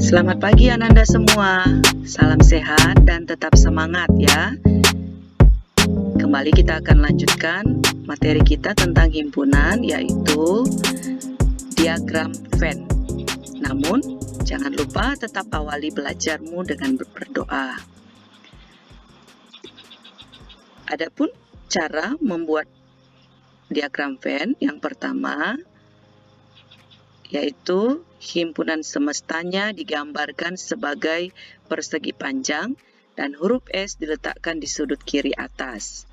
Selamat pagi Ananda semua. Salam sehat dan tetap semangat ya. Kembali kita akan lanjutkan materi kita tentang himpunan, yaitu diagram Venn. Namun, jangan lupa tetap awali belajarmu dengan berdoa. Adapun cara membuat diagram Venn yang pertama, yaitu himpunan semestanya digambarkan sebagai persegi panjang dan huruf S diletakkan di sudut kiri atas.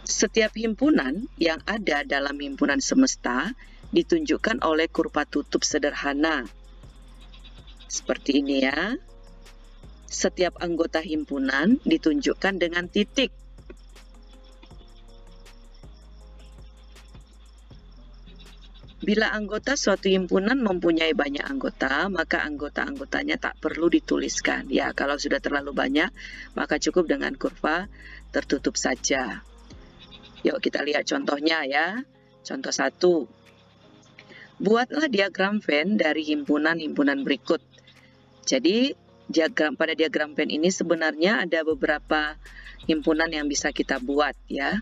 Setiap himpunan yang ada dalam himpunan semesta ditunjukkan oleh kurva tutup sederhana. Seperti ini ya. Setiap anggota himpunan ditunjukkan dengan titik. Bila anggota suatu himpunan mempunyai banyak anggota, maka anggota-anggotanya tak perlu dituliskan. Ya, kalau sudah terlalu banyak, maka cukup dengan kurva tertutup saja. Yuk kita lihat contohnya ya. Contoh 1. Buatlah diagram Venn dari himpunan-himpunan berikut. Jadi, pada diagram Venn ini sebenarnya ada beberapa himpunan yang bisa kita buat ya.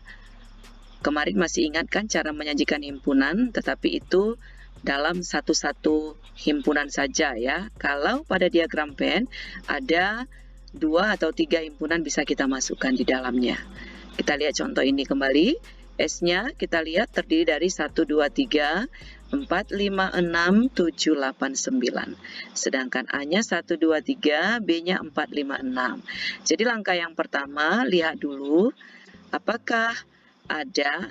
Kemarin masih ingat kan cara menyajikan himpunan, tetapi itu dalam satu-satu himpunan saja ya. Kalau pada diagram Venn ada 2 atau 3 himpunan bisa kita masukkan di dalamnya. Kita lihat contoh ini kembali. S-nya kita lihat terdiri dari 1, 2, 3, 4, 5, 6, 7, 8, 9. Sedangkan A-nya 1, 2, 3, B-nya 4, 5, 6. Jadi langkah yang pertama, lihat dulu apakah ada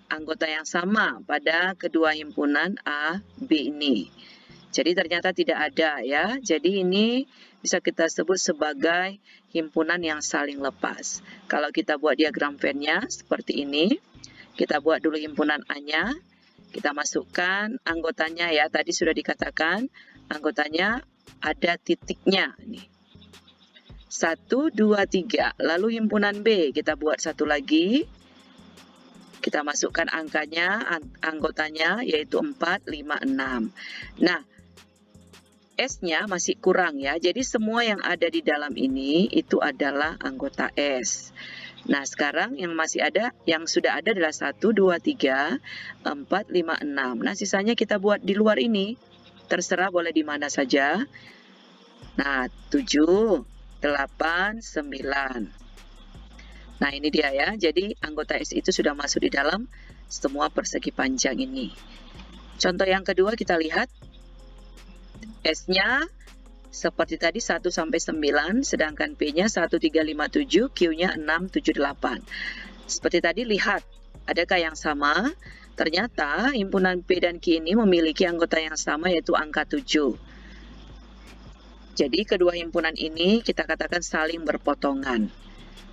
anggota yang sama pada kedua himpunan A, B ini. Jadi ternyata tidak ada ya. Jadi ini bisa kita sebut sebagai himpunan yang saling lepas. Kalau kita buat diagram Venn-nya seperti ini, kita buat dulu himpunan A-nya, kita masukkan anggotanya ya. Tadi sudah dikatakan anggotanya ada titiknya nih. 1, 2, 3. Lalu himpunan B, kita buat satu lagi. Kita masukkan angkanya, anggotanya yaitu 4, 5, 6. Nah, S-nya masih kurang ya. Jadi semua yang ada di dalam ini itu adalah anggota S. Nah, sekarang yang masih ada, yang sudah ada adalah 1, 2, 3, 4, 5, 6. Nah, sisanya kita buat di luar ini. Terserah boleh di mana saja. Nah, 7, 8, 9. Nah, ini dia ya. Jadi, anggota S itu sudah masuk di dalam semua persegi panjang ini. Contoh yang kedua kita lihat. S-nya seperti tadi 1 sampai 9, sedangkan P-nya 1, 3, 5, 7, Q-nya 6, 7, 8. Seperti tadi lihat, adakah yang sama? Ternyata himpunan P dan Q ini memiliki anggota yang sama yaitu angka 7. Jadi kedua himpunan ini kita katakan saling berpotongan.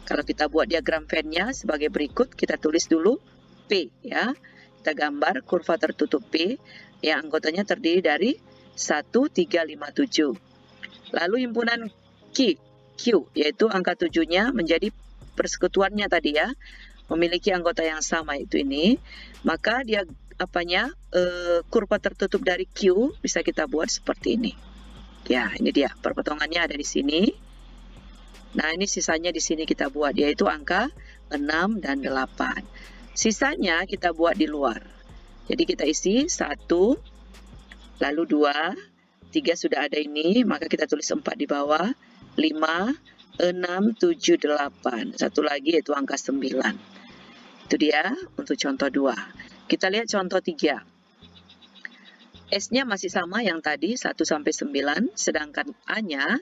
Kalau kita buat diagram Venn-nya sebagai berikut, kita tulis dulu P ya. Kita gambar kurva tertutup P yang anggotanya terdiri dari 1, 3, 5, 7. Lalu himpunan Q yaitu angka 7-nya menjadi persekutuannya tadi ya, memiliki anggota yang sama itu ini. Maka dia kurva tertutup dari Q bisa kita buat seperti ini. Ya, ini dia perpotongannya ada di sini. Nah, ini sisanya di sini kita buat, yaitu angka 6 dan 8. Sisanya kita buat di luar. Jadi kita isi 1, lalu 2, 3 sudah ada ini, maka kita tulis 4 di bawah, 5, 6, 7, 8. Satu lagi yaitu angka 9. Itu dia untuk contoh 2. Kita lihat contoh 3. S-nya masih sama yang tadi, 1 sampai 9, sedangkan A-nya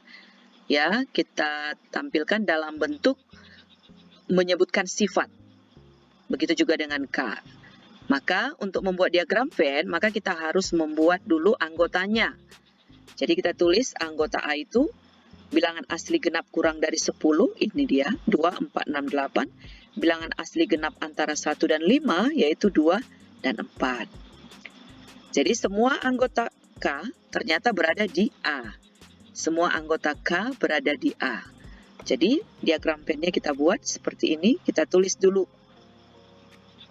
ya, kita tampilkan dalam bentuk menyebutkan sifat. Begitu juga dengan K. Maka untuk membuat diagram Venn, maka kita harus membuat dulu anggotanya. Jadi kita tulis anggota A itu bilangan asli genap kurang dari 10, ini dia, 2, 4, 6, 8. Bilangan asli genap antara 1 dan 5, yaitu 2 dan 4. Jadi semua anggota K ternyata berada di A. Semua anggota K berada di A. Jadi diagram Venn-nya kita buat seperti ini. Kita tulis dulu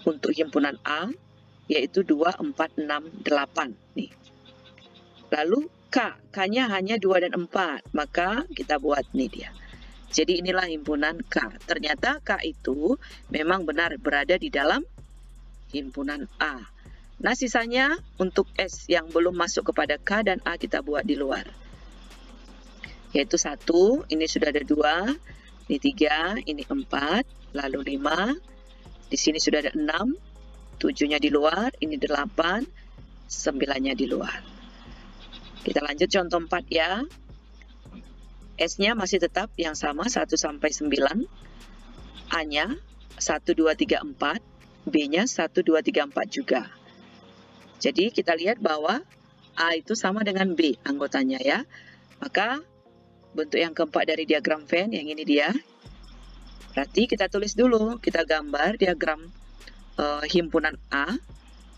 untuk himpunan A yaitu 2, 4, 6, 8 nih. Lalu K-nya hanya 2 dan 4, maka kita buat nih dia. Jadi inilah himpunan K. Ternyata K itu memang benar berada di dalam himpunan A. Nah, sisanya untuk S yang belum masuk kepada K dan A kita buat di luar. Yaitu 1, ini sudah ada 2, ini 3, ini 4, lalu 5, di sini sudah ada 6, 7-nya di luar, ini 8, 9-nya di luar. Kita lanjut contoh 4 ya. S-nya masih tetap yang sama, 1 sampai 9. A-nya 1, 2, 3, 4. B-nya 1, 2, 3, 4 juga. Jadi kita lihat bahwa A itu sama dengan B anggotanya ya. Maka bentuk yang keempat dari diagram Venn yang ini dia. Berarti kita tulis dulu, kita gambar diagram himpunan A.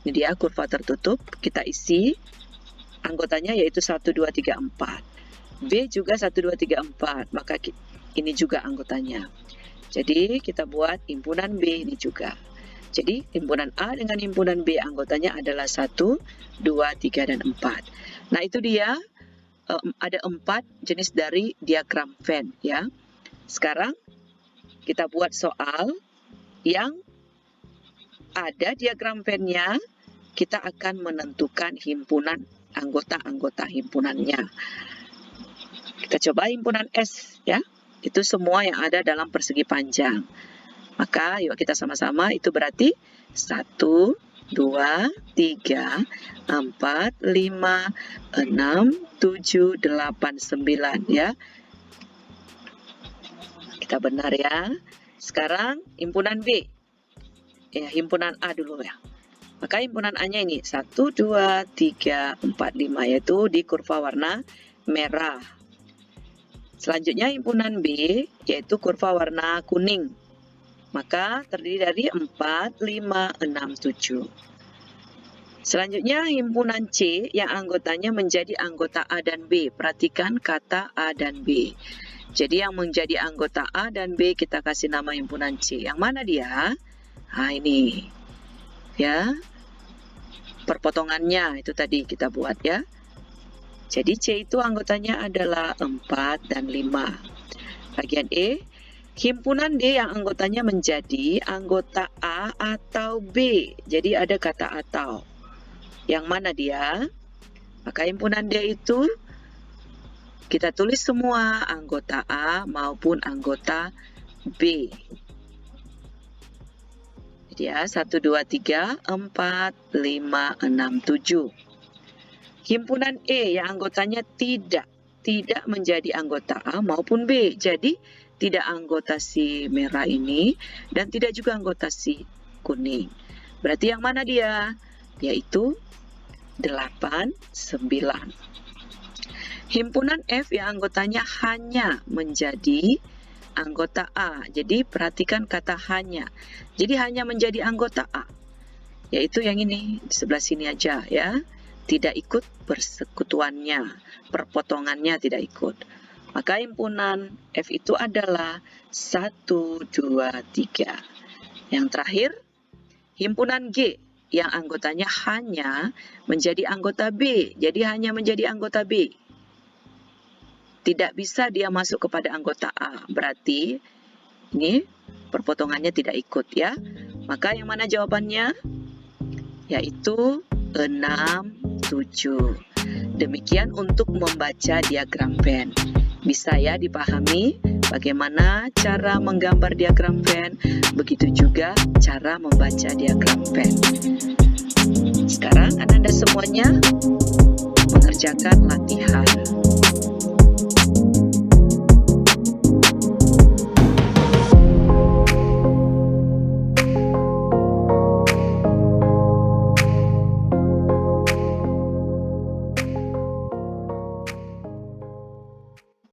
Ini dia kurva tertutup, kita isi anggotanya yaitu 1, 2, 3, 4. B juga 1, 2, 3, 4, maka ini juga anggotanya. Jadi kita buat himpunan B ini juga. Jadi himpunan A dengan himpunan B anggotanya adalah 1, 2, 3, dan 4. Nah itu dia. Ada 4 jenis dari diagram Venn ya. Sekarang kita buat soal yang ada diagram Venn-nya, kita akan menentukan himpunan anggota-anggota himpunannya. Kita coba himpunan S ya. Itu semua yang ada dalam persegi panjang. Maka yuk kita sama-sama, itu berarti 1, 2, 3, 4, 5, 6, 7, 8, 9 ya. Kita benar ya. Sekarang himpunan B. Ya, himpunan A dulu ya. Maka himpunan A-nya ini 1, 2, 3, 4, 5 yaitu di kurva warna merah. Selanjutnya himpunan B yaitu kurva warna kuning. Maka terdiri dari 4, 5, 6, 7. Selanjutnya himpunan C yang anggotanya menjadi anggota A dan B. Perhatikan kata A dan B. Jadi yang menjadi anggota A dan B kita kasih nama himpunan C. Yang mana dia? Nah ini. Ya. Perpotongannya itu tadi kita buat ya. Jadi C itu anggotanya adalah 4 dan 5. Bagian E. Himpunan D yang anggotanya menjadi anggota A atau B. Jadi ada kata atau. Yang mana dia? Maka himpunan D itu kita tulis semua anggota A maupun anggota B. Jadi ya 1, 2, 3, 4, 5, 6, 7. Himpunan E yang anggotanya tidak menjadi anggota A maupun B. Jadi tidak anggota si merah ini dan tidak juga anggota si kuning. Berarti yang mana dia? Yaitu 8, 9. Himpunan F yang anggotanya hanya menjadi anggota A. Jadi perhatikan kata hanya. Jadi hanya menjadi anggota A. Yaitu yang ini, di sebelah sini aja ya. Tidak ikut persekutuannya, perpotongannya tidak ikut. Maka himpunan F itu adalah 1, 2, 3. Yang terakhir, himpunan G yang anggotanya hanya menjadi anggota B. Jadi hanya menjadi anggota B. Tidak bisa dia masuk kepada anggota A. Berarti ini perpotongannya tidak ikut ya. Maka yang mana jawabannya? Yaitu 6, 7. Demikian untuk membaca diagram Venn. Bisa ya dipahami bagaimana cara menggambar diagram Venn, begitu juga cara membaca diagram Venn. Sekarang Anda semuanya mengerjakan latihan.